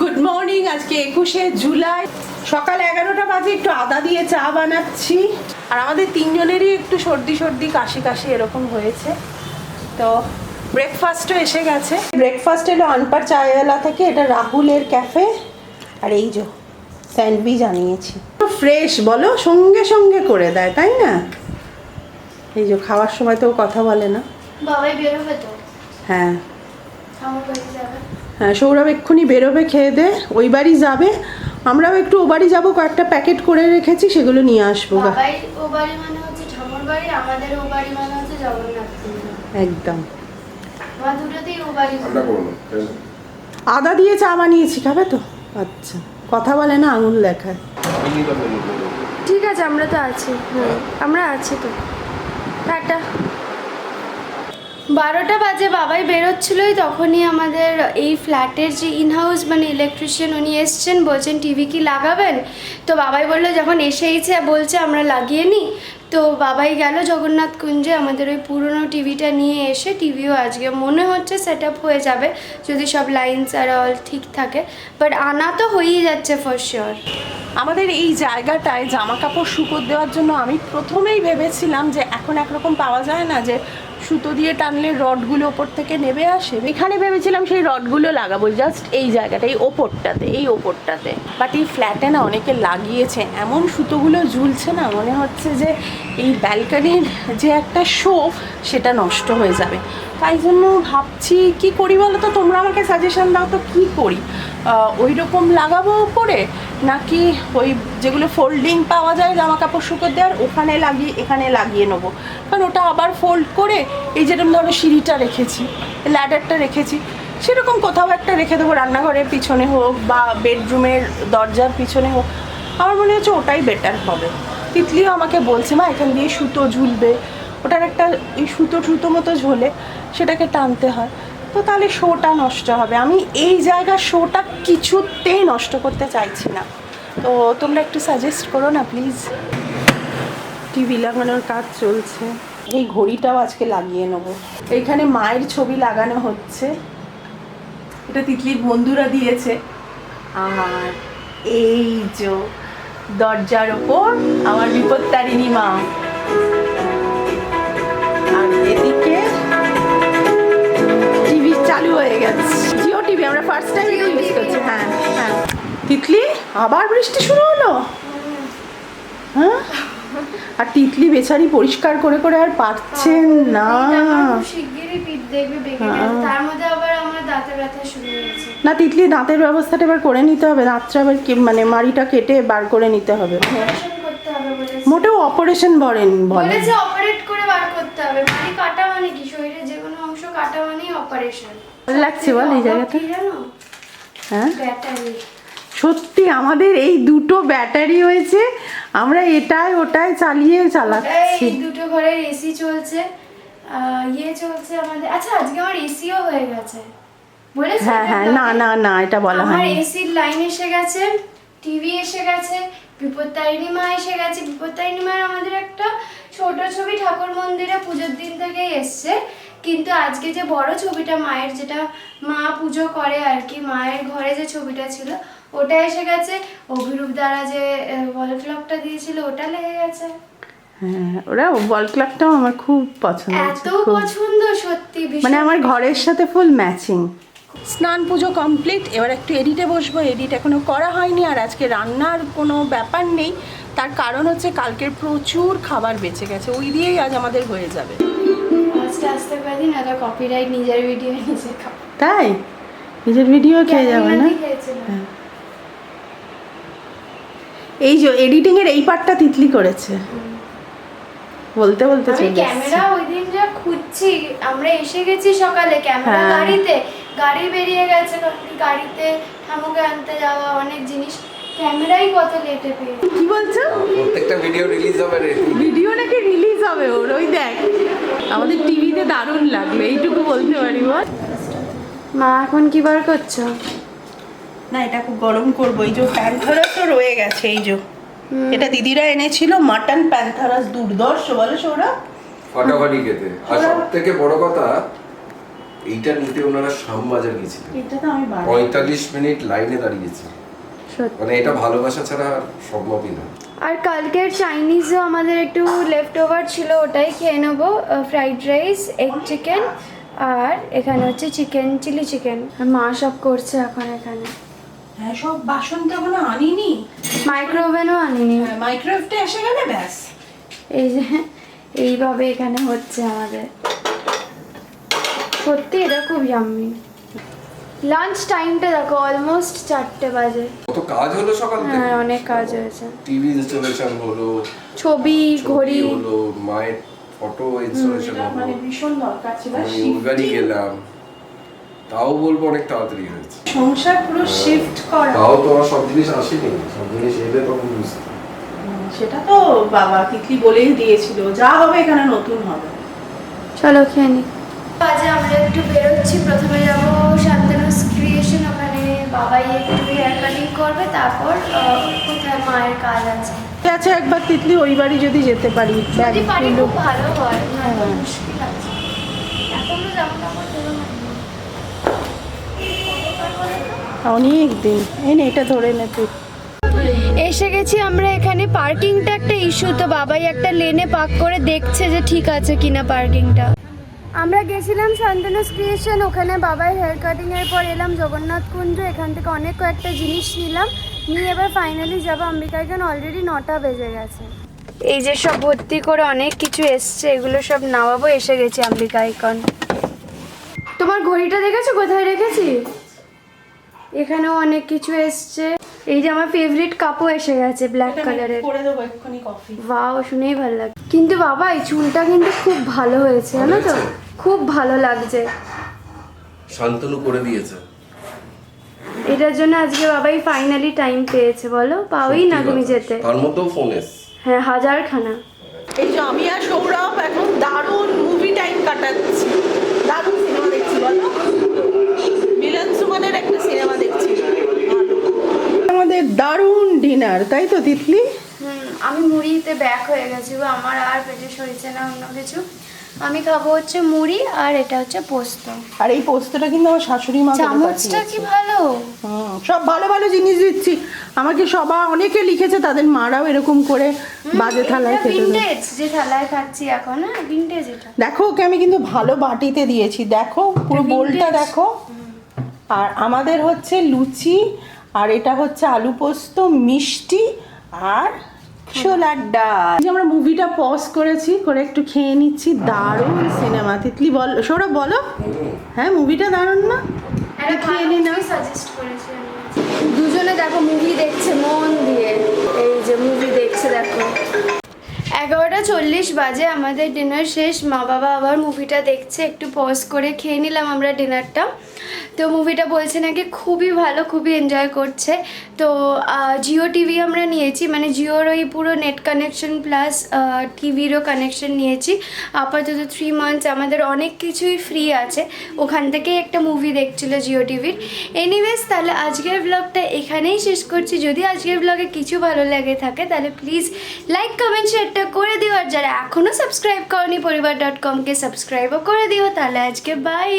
Good morning. আজকে 21শে জুলাই সকাল 11টা বাজে। একটু আদা দিয়ে চা বানাচ্ছি। আর আমাদের তিনজনেরই একটু সর্দি সর্দি কাশি কাশি এরকম হয়েছে। তো ব্রেকফাস্টও এসে গেছে। ব্রেকফাস্ট এলো আনপার চায়ওয়ালা থেকে, এটা রাহুলের ক্যাফে। আর এই যে স্যান্ডউইচ আনিয়েছি, ফ্রেশ বলো, সঙ্গে সঙ্গে করে দেয়, তাই না? এই যে খাওয়ার সময় তো কথা বলে না। বাবাই বেরোবে তো? হ্যাঁ আমার বাড়ি যাবে। হ্যাঁ, সৌরভ এক্ষুনি বেরোবে খেয়ে দে, ওই বাড়ি যাবে। আমরাও একটু ও বাড়ি যাবো, কয়েকটা প্যাকেট করে রেখেছি, সেগুলো নিয়ে আসবো। বাবাই ও বাড়ি মানে হচ্ছে ঠাকুর বাড়ি, আমাদের ও বাড়ি মানে হচ্ছে জগন্নাথ। একদম আমার দুটোতেই ও বাড়ি। আদা দিয়ে চা বানিয়েছি, খাবে তো? আচ্ছা, কথা বলে না, আঙুল দেখায়। ঠিক আছে, আমরা তো আছি। আমরা আছি তো। টাটা। 12টা বাজে বাবাই বেরোচ্ছিলোই, তখনই আমাদের এই ফ্ল্যাটের যে ইনহাউস মানে ইলেকট্রিশিয়ান উনি এসছেন, বলছেন টিভি কি লাগাবেন। তো বাবাই বললো যখন এসেইছে বলছে আমরা লাগিয়ে নিই। তো বাবাই গেল জগন্নাথ কুঞ্জে আমাদের ওই পুরনো টিভিটা নিয়ে এসে, টিভিও আজকে মনে হচ্ছে সেট আপ হয়ে যাবে যদি সব লাইনস আর অল ঠিক থাকে, বাট আনা তো হয়েই যাচ্ছে ফর শিওর। আমাদের এই জায়গাটায় জামা কাপড় শুকো দেওয়ার জন্য আমি প্রথমেই ভেবেছিলাম যে এখন একরকম পাওয়া যায় না, যে সুতো দিয়ে টানলে রডগুলো ওপর থেকে নেমে আসে। এখানে ভেবেছিলাম সেই রডগুলো লাগাবো জাস্ট এই জায়গাটা, এই ওপরটাতে। বাট এই ফ্ল্যাটে না অনেকে লাগিয়েছে, এমন সুতোগুলো ঝুলছে না, মনে হচ্ছে যে এই ব্যালকনির যে একটা শো সেটা নষ্ট হয়ে যাবে। তাই জন্য ভাবছি কি করি বলো তো, তোমরা আমাকে সাজেশন দাও তো কি করি। ওই রকম লাগাবো উপরে, নাকি ওই যেগুলো ফোল্ডিং পাওয়া যায় জামা কাপড় শুকো দেওয়ার, ওখানে লাগিয়ে এখানে লাগিয়ে নেবো। কারণ ওটা আবার ফোল্ড করে এই যেরকম ধরো সিঁড়িটা রেখেছি, ল্যাডারটা রেখেছি, সেরকম কোথাও একটা রেখে দেবো, রান্নাঘরের পিছনে হোক বা বেডরুমের দরজার পিছনে হোক। আমার মনে হচ্ছে ওটাই বেটার হবে। তিতলিও আমাকে বলছে মা এখান দিয়ে সুতো ঝুলবে, ওটার একটা ওই সুতো মতো ঝোলে, সেটাকে টানতে হয়। তো তাহলে শোটা নষ্ট হবে। আমি এই জায়গার শোটা কিছুতেই নষ্ট করতে চাইছি না। তো তোমরা একটু সাজেস্ট করো না প্লিজ। টিভি লাগানোর কাজ চলছে, এই ঘড়িটাও আজকে লাগিয়ে নেবো। এইখানে মায়ের ছবি লাগানো হচ্ছে, এটা তিতলির বন্ধুরা দিয়েছে। আর এই যে দরজার ওপর আমার বিপত্তারিণী মা, আর এদিকে টিভি চালু হয়ে গেছে, জিও টিভি, আমরা ফার্স্ট টাইম ইউজ করছি। হ্যাঁ হ্যাঁ। তিতলি আবার বৃষ্টি শুরু হলো। হ্যাঁ, আর তিতলি বেচারি পরিষ্কার করে করে আর পারছেন না। শিগগিরই পিঠ দেখবে বেঁকে গেছে, তার মধ্যে আবার আমার দাঁতের ব্যথা শুরু হয়েছে। না তিতলি, দাঁতের ব্যবস্থাটা এবার করে নিতে হবে, দাঁতটা আবার মানে মাড়িটা কেটে বার করে নিতে হবে। মোটেও অপারেশন বলেছে, অপারেট করে বার করতে হবে। মাড়ি কাটা মানে কি, শরীরের যে কোনো অংশ কাটা মানেই অপারেশন। ভালো লাগছে বল এই জায়গাটা? জানো, হ্যাঁ ব্যাটারি। সত্যি আমাদের এই দুটো ব্যাটারি হয়েছে, আমরা এটাই ওটাই চালাচ্ছি। এই দুটো ঘরের এসি চলছে, চলছে আমাদের। আচ্ছা আজকে আমার এসিও হয়ে গেছে বলেছি? হ্যাঁ হ্যাঁ, না এটা বলা হয়। আমার এসির লাইন এসে গেছে, টিভি এসে গেছে, বিপত্তারিণী মা এসে গেছে। বিপত্তারিণী মায়ের আমাদের একটা ছোট ছবি ঠাকুর মন্দিরে পুজোর দিন থেকেই এসছে, কিন্তু আজকে যে বড় ছবিটা মায়ের, যেটা মা পুজো করে আর কি, মায়ের ঘরে যে ছবিটা ছিল ওটা এসে গেছে। অভিরূপ দ্বারা যে ওয়াল ক্লকটা দিয়েছিল ওটা লেগে গেছে। হ্যাঁ, ওরা ওয়াল ক্লকটাও আমার খুব পছন্দ, এত পছন্দ সত্যি, মানে আমার ঘরের সাথে ফুল ম্যাচিং। স্নান পুজো কমপ্লিট, এবার একটু এডিটে বসবো। এডিট এখনো করা হয়নি, আর আজকে রান্নার কোনো ব্যাপার নেই। তার কারণ হচ্ছে কালকের প্রচুর খাবার বেঁচে গেছে, ওই দিয়েই আজ আমাদের হয়ে যাবে। আজকে আসতে পারি না, তো কপিরাইট নিজের ভিডিও নিজে খাও। তাই নিজের ভিডিও খেয়ে যাবে না? হ্যাঁ। এই যে এডিটিং এর এই পার্টটা তিতলি করেছে, বলতে বলতে আমি ক্যামেরা ওই দিন যা খুঁজছি, আমরা এসে গেছি সকালে, ক্যামেরা গাড়িতে, গাড়ি বেরিয়ে গেছে, গাড়িতে ঠামুকে আনতে যাওয়া অনেক জিনিস, ক্যামেরাই কত লেটে পেয়েছে। কি বলছো? প্রত্যেকটা ভিডিও রিলিজ হবে রে, ভিডিও নাকি রিলিজ হবে ওর, ওই দেখ আমাদের টিভিতে দারুণ লাগলো, এইটুকু বলতে পারি। বল মা এখন কি বার করছো? না এটা খুব গরম করবো। এই যে প্যান্থারাস তো রয়ে গেছে, এই যে এটা দিদিরা এনেছিল মাটন প্যান্থারাস, দুর্ধর্ষ বলো সৌরভ, ফাটাফাটি খেতে। আর সব থেকে বড় কথা এইটা নিতে ওনারা শ্যামবাজার গেছিলেন, এটা তো আমি 45 মিনিট লাইনে দাঁড়িয়েছে। সত্যি। মানে এটা ভালোবাসা ছাড়া আর সম্ভবই না। আর কালকের চাইনিজও আমাদের একটু লেফট ওভার ছিল, ওটাই খেয়ে নেবো। ফ্রাইড রাইস, এগ চিকেন, আর এখানে হচ্ছে চিকেন, চিলি চিকেন। আর মা সব করছে এখন এখানে। হ্যাঁ, সব বাসন তো এখনো আনিনি, মাইক্রোওভেনও আনিনি। মাইক্রোওয়েভটা এসে গেলে ব্যাস। এই যে এইভাবে এখানে হচ্ছে আমাদের। সত্যি এটা খুব ইয়াম্মি। লাঞ্চ টাইমটা দেখো, অলমোস্ট 4টে বাজে। কত কাজ হলো সকাল থেকে। হ্যাঁ, অনেক কাজ হয়েছে। টিভি ইনস্টলেশন হলো, ছবি, ঘড়ি হলো, মায়ের ফটো ইনস্টলেশন হলো, মানে ভীষণ দরকার ছিল। আমি উলগাড়ি গেলাম, তাও বলবো অনেক তাড়াতাড়ি হয়েছে। সংসার পুরো শিফট করা, তাও তো আমার সব জিনিস আসেনি, সব জিনিস এলে তখন বুঝতে। সেটা তো বাবা তিতলি বলেই দিয়েছিল, যা হবে এখানে নতুন হবে। চলো খেয়ে নি। আজ আমরা একটু বেরোচ্ছি। প্রথমে যাবো শান্তনুস ক্রিয়েশন, ওখানে বাবাই একটু হেয়ার কাটিং করবে, তারপর কোথায় মায়ের কাজ আছে। আচ্ছা, একবার তিতলি ওই বাড়ি যদি যেতে পারি, যদি পারি খুব ভালো হয়, না মুশকিল আছে। এখনো যাবো না, আমার ধরো না। অনেক দিন। এই নে, এটা ধরে নে তুই। এসে গেছি আমরা এখানে। পার্কিংটা একটা ইস্যু, তো বাবাই একটা লেনে পার্ক করে দেখছে যে ঠিক আছে কিনা পার্কিংটা। আমরা গেছিলাম শান্তনুস ক্রিয়েশন, ওখানে বাবাই হেয়ার কাটিংয়ের পর এলাম জগন্নাথ কুঞ্জ। এখান থেকে অনেক কয়েকটা জিনিস নিলাম, নিয়ে এবার ফাইনালি যাবো অম্বিকাইকন। অলরেডি 9টা বেজে গেছে। এই যে সব ভর্তি করে অনেক কিছু এসছে, এগুলো সব নামাবো। এসে গেছি অম্বিকাইকন। তোমার ঘড়িটা দেখেছো কোথায় রেখেছি? এখানেও অনেক কিছু এসছে। এই যে আমার ফেভারিট কাপও এসে গেছে, ব্ল্যাক কালারের। করে দেবো এক্ষুনি কফি। ওয়াও, শুনেই ভালো লাগে। কিন্তু বাবা এই চুলটা কিন্তু খুব ভালো হয়েছে, জানো তো? খুব ভালো লাগছে। শান্তনু করে দিয়েছে। এটার জন্য আজকে বাবাই ফাইনালি টাইম পেয়েছে, বলো? পাওই না তুমি যেতে। তার মধ্যেও ফোন এসছে। হ্যাঁ, হাজারখানা। এই যে আমি আর সৌরভ এখন দারুণ মুভি টাইম কাটাচ্ছি। দারুণ সিনেমা দেখছি, বলো? মিলন সুমনের একটা সিনেমা দেখছি। আমাদের দারুণ ডিনার, তাই তো তিতলি? আমি মুড়িতে ব্যাক হয়ে গেছি গো, আমার আর পেটে সইছে না অন্য কিছু। আমি খাবো হচ্ছে মুড়ি, আর এটা হচ্ছে পোস্ত। আর এই পোস্তটা কিন্তু আমার শাশুড়ি মা করে চামচটা কি পাঠিয়েছে। ভালো। সব ভালো ভালো জিনিস দিচ্ছি। আমাকে অনেকে লিখেছে তাদের মারাও এরকম করে বাজে থালায় খেতে দেয়। ভিন্টেজ যে থালায় খাচ্ছি এখন, হ্যাঁ ভিন্টেজ এটা। দেখো, ওকে আমি কিন্তু ভালো বাটিতে দিয়েছি, দেখো পুরো বোলটা দেখো। আর আমাদের হচ্ছে লুচি, আর এটা হচ্ছে আলু পোস্ত, মিষ্টি, আর ছোলার ডাল। এই যে আমরা মুভিটা পজ করেছি, করে একটু খেয়ে নিচ্ছি। দারুণ সিনেমা। তিতলি বল, সৌরভ বলো। হ্যাঁ, মুভিটা দারুণ না? খেয়ে নি না? সাজেস্ট করেছি আমি। দুজনে দেখো মুভি দেখছে মন দিয়ে। এই যে মুভি দেখছে দেখো। 11:40 বাজে, আমাদের ডিনার শেষ। মা বাবা আবার মুভিটা দেখছে, একটু পজ করে খেয়ে নিলাম আমরা ডিনারটা। তো মুভিটা বলছে নাকি খুবই ভালো, খুবই এনজয় করছে। তো জিও টিভি আমরা নিয়েছি, মানে জিওর ওই পুরো নেট কানেকশন প্লাস টিভিরও কানেকশন নিয়েছি। আপাতত 3 মান্থস আমাদের অনেক কিছুই ফ্রি আছে, ওখান থেকেই একটা মুভি দেখছিল জিও টিভির। এনিওয়েজ, তাহলে আজকের ব্লগটা এখানেই শেষ করছি। যদি আজকের ব্লগে কিছু ভালো লাগে থাকে তাহলে প্লিজ লাইক কমেন্ট শেয়ারটা করে দিও। আর যারা এখনও সাবস্ক্রাইব করনি পরিবার.com কে সাবস্ক্রাইবও করে দিও। তাহলে আজকে বাই।